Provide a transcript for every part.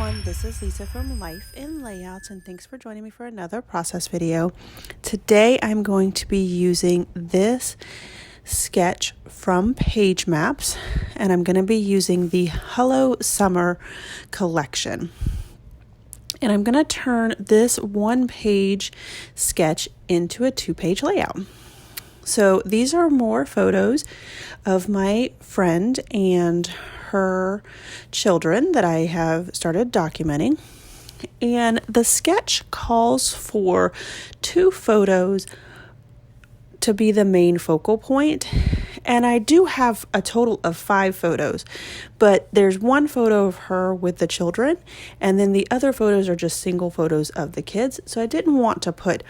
everyone, this is Lisa from Life in Layouts, and thanks for joining me for another process video. Today I'm going to be using this sketch from Page Maps, and I'm going to be using the Hello Summer collection. And I'm going to turn this one-page sketch into a two-page layout. So these are more photos of my friend and her children that I have started documenting. And the sketch calls for 2 photos to be the main focal point. And I do have a total of 5 photos, but there's one photo of her with the children, and then the other photos are just single photos of the kids. So I didn't want to put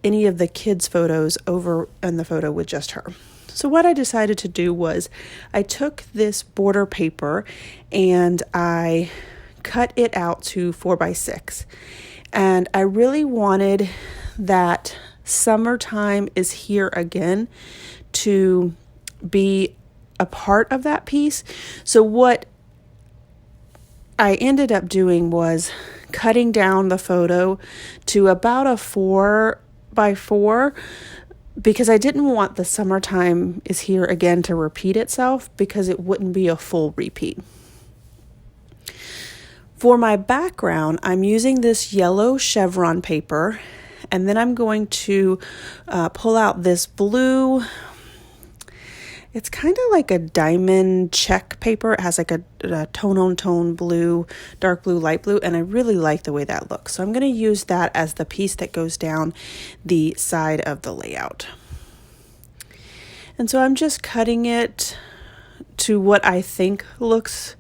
any of the kids' photos over in the photo with just her. So what I decided to do was I took this border paper and I cut it out to 4x6. And I really wanted that summertime is here again to be a part of that piece. So what I ended up doing was cutting down the photo to about a 4x4 because I didn't want the summertime is here again to repeat itself, because it wouldn't be a full repeat. For my background, I'm using this yellow chevron paper, and then I'm going to pull out this blue. It's kind of like a diamond check paper. It has like a tone-on-tone blue, dark blue, light blue, and I really like the way that looks. So I'm going to use that as the piece that goes down the side of the layout. And so I'm just cutting it to what I think looks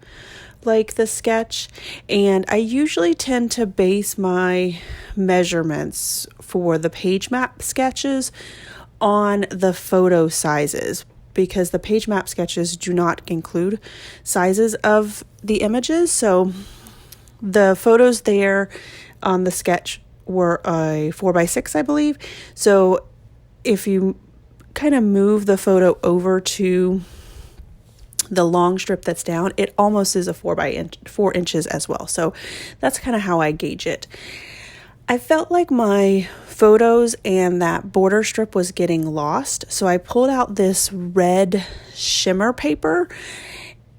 like the sketch. And I usually tend to base my measurements for the page map sketches on the photo sizes, because the page map sketches do not include sizes of the images. So the photos there on the sketch were a 4x6, I believe. So if you kind of move the photo over to the long strip that's down, it almost is a 4 inches as well. So that's kind of how I gauge it. I felt like my photos and that border strip was getting lost, so I pulled out this red shimmer paper,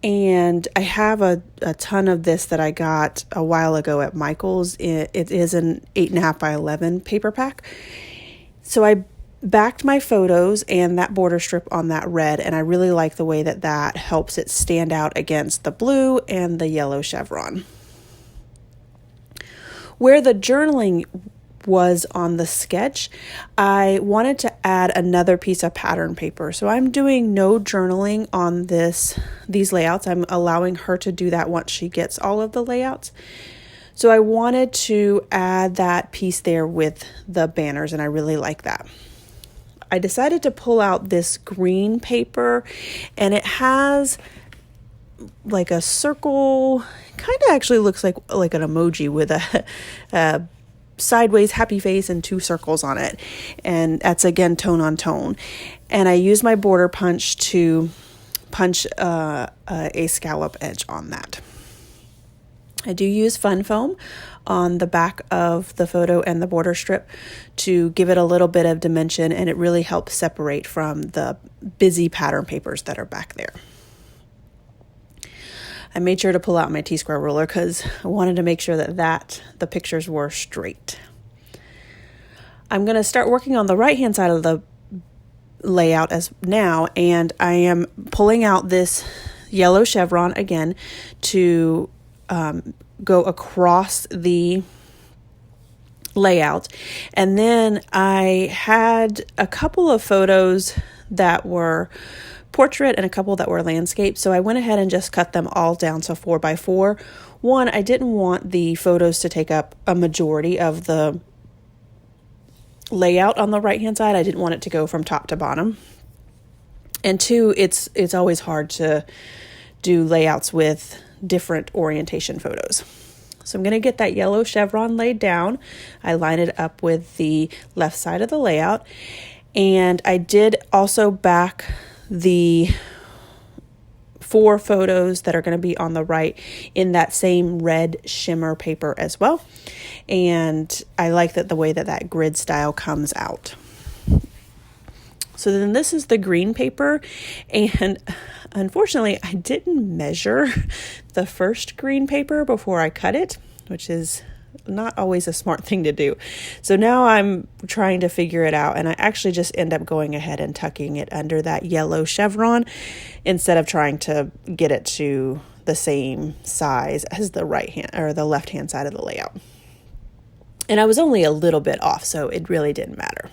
and I have a ton of this that I got a while ago at Michael's. It is an 8.5 by 11 paper pack. So I backed my photos and that border strip on that red, and I really like the way that helps it stand out against the blue and the yellow chevron. Where the journaling was on the sketch, I wanted to add another piece of pattern paper. So I'm doing no journaling on these layouts. I'm allowing her to do that once she gets all of the layouts. So I wanted to add that piece there with the banners, and I really like that. I decided to pull out this green paper, and it has like a circle, kind of actually looks like an emoji with a sideways happy face and 2 circles on it. And that's again tone on tone. And I use my border punch to punch a scallop edge on that. I do use fun foam on the back of the photo and the border strip to give it a little bit of dimension, and it really helps separate from the busy pattern papers that are back there. I made sure to pull out my T-square ruler because I wanted to make sure that the pictures were straight. I'm going to start working on the right-hand side of the layout now, and I am pulling out this yellow chevron again to go across the layout. And then I had a couple of photos that were portrait and a couple that were landscape. So I went ahead and just cut them all down to 4x4. One, I didn't want the photos to take up a majority of the layout on the right hand side. I didn't want it to go from top to bottom. And 2, it's always hard to do layouts with different orientation photos. So I'm going to get that yellow chevron laid down. I line it up with the left side of the layout. And I did also back the 4 photos that are going to be on the right in that same red shimmer paper as well. And I like that the way that that grid style comes out. So then this is the green paper, and unfortunately I didn't measure the first green paper before I cut it, which is not always a smart thing to do. So now I'm trying to figure it out, and I actually just end up going ahead and tucking it under that yellow chevron instead of trying to get it to the same size as the right hand or the left hand side of the layout. And I was only a little bit off, so it really didn't matter.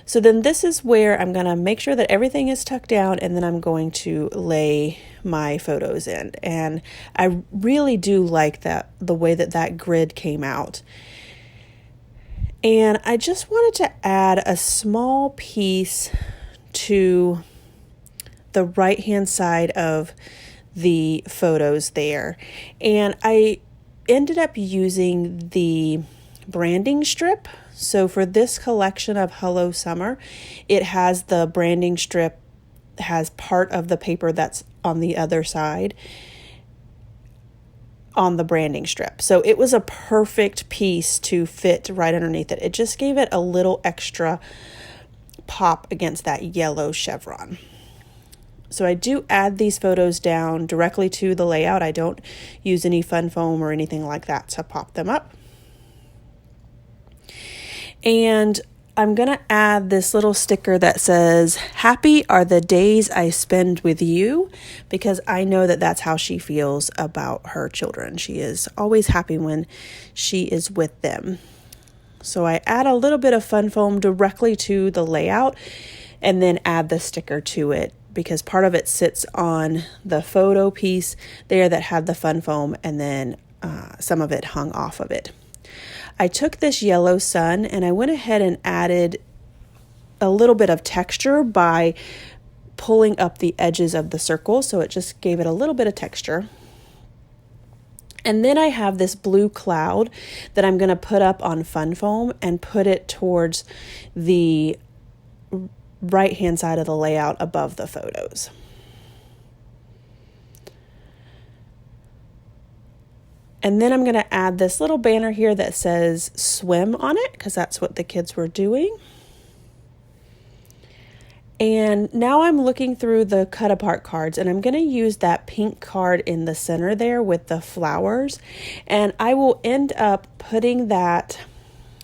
So then this is where I'm going to make sure that everything is tucked down, and then I'm going to lay my photos in. And I really do like the way that that grid came out. And I just wanted to add a small piece to the right hand side of the photos there. And I ended up using the branding strip. So for this collection of Hello Summer, it has the branding strip, has part of the paper that's on the other side on the branding strip. So it was a perfect piece to fit right underneath it. It just gave it a little extra pop against that yellow chevron. So I do add these photos down directly to the layout. I don't use any fun foam or anything like that to pop them up. And I'm going to add this little sticker that says, "Happy are the days I spend with you," because I know that that's how she feels about her children. She is always happy when she is with them. So I add a little bit of fun foam directly to the layout and then add the sticker to it, because part of it sits on the photo piece there that had the fun foam, and then some of it hung off of it. I took this yellow sun and I went ahead and added a little bit of texture by pulling up the edges of the circle, so it just gave it a little bit of texture. And then I have this blue cloud that I'm going to put up on fun foam and put it towards the right hand side of the layout above the photos. And then I'm going to add this little banner here that says swim on it, because that's what the kids were doing. And now I'm looking through the cut apart cards, and I'm going to use that pink card in the center there with the flowers. And I will end up putting that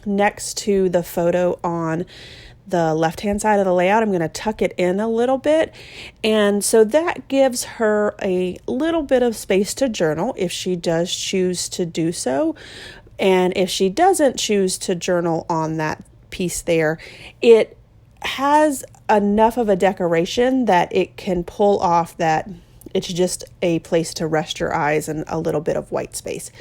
next to the photo on the left-hand side of the layout. I'm going to tuck it in a little bit. And so that gives her a little bit of space to journal if she does choose to do so. And if she doesn't choose to journal on that piece there, it has enough of a decoration that it can pull off that it's just a place to rest your eyes and a little bit of white space.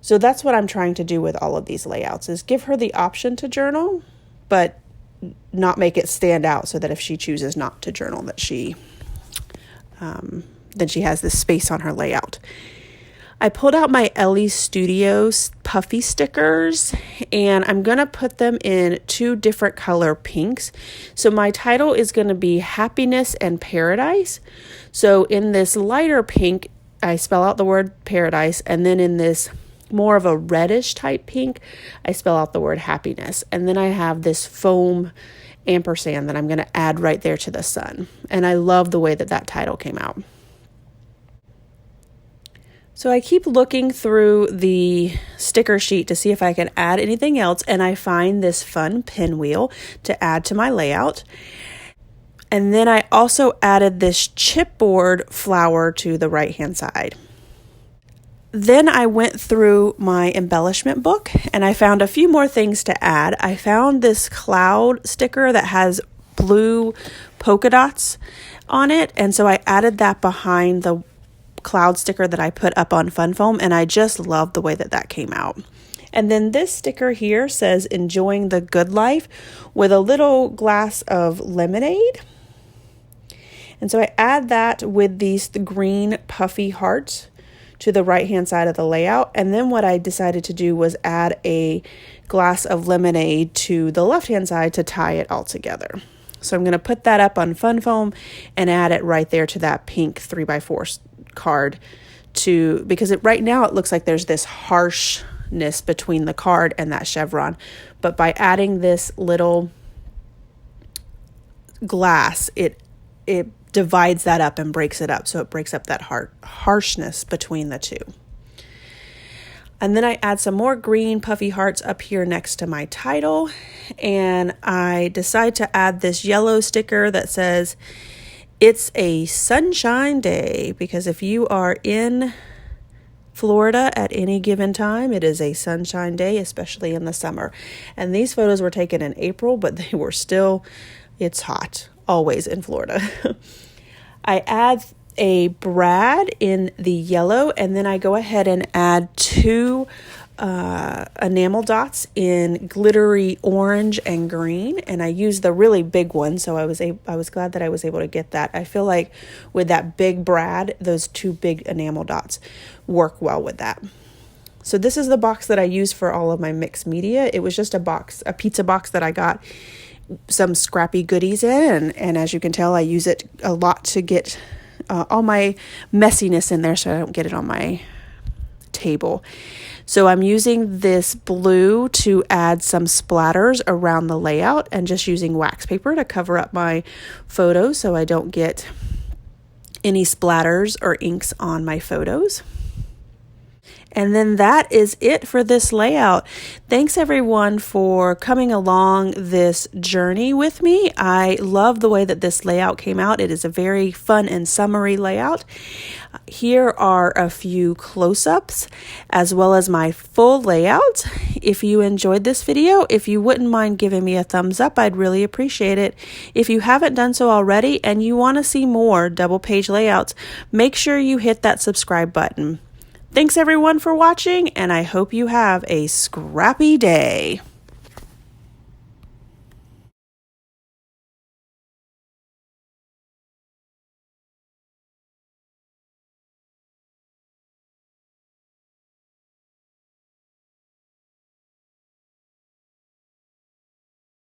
So that's what I'm trying to do with all of these layouts, is give her the option to journal, but not make it stand out, so that if she chooses not to journal, that then she has this space on her layout. I pulled out my Ellie Studios puffy stickers, and I'm going to put them in 2 different color pinks. So my title is going to be Happiness and Paradise. So in this lighter pink, I spell out the word paradise, and then in this more of a reddish type pink, I spell out the word happiness. And then I have this foam ampersand that I'm going to add right there to the sun. And I love the way that that title came out. So I keep looking through the sticker sheet to see if I can add anything else, and I find this fun pinwheel to add to my layout. And then I also added this chipboard flower to the right hand side. Then I went through my embellishment book and I found a few more things to add. I found this cloud sticker that has blue polka dots on it, and so I added that behind the cloud sticker that I put up on fun foam, and I just love the way that that came out. And then this sticker here says enjoying the good life with a little glass of lemonade. And so I add that with these green puffy hearts to the right hand side of the layout. And then what I decided to do was add a glass of lemonade to the left hand side to tie it all together. So I'm going to put that up on Fun Foam and add it right there to that pink 3x4 card because right now it looks like there's this harshness between the card and that chevron. But by adding this little glass, it divides that up and breaks it up. So it breaks up that harshness between the two. And then I add some more green puffy hearts up here next to my title. And I decide to add this yellow sticker that says, "It's a sunshine day," because if you are in Florida at any given time, it is a sunshine day, especially in the summer. And these photos were taken in April, but they were still, it's hot, always in Florida. I add a brad in the yellow, and then I go ahead and add 2 enamel dots in glittery orange and green, and I use the really big one, so I was glad that I was able to get that. I feel like with that big brad, those 2 big enamel dots work well with that. So this is the box that I use for all of my mixed media. It was just a pizza box that I got some scrappy goodies in, and as you can tell, I use it a lot to get all my messiness in there so I don't get it on my table. So I'm using this blue to add some splatters around the layout and just using wax paper to cover up my photos so I don't get any splatters or inks on my photos. And then that is it for this layout. Thanks everyone for coming along this journey with me. I love the way that this layout came out. It is a very fun and summery layout. Here are a few close-ups as well as my full layout. If you enjoyed this video, if you wouldn't mind giving me a thumbs up, I'd really appreciate it. If you haven't done so already and you want to see more double page layouts, make sure you hit that subscribe button. Thanks everyone for watching, and I hope you have a scrappy day.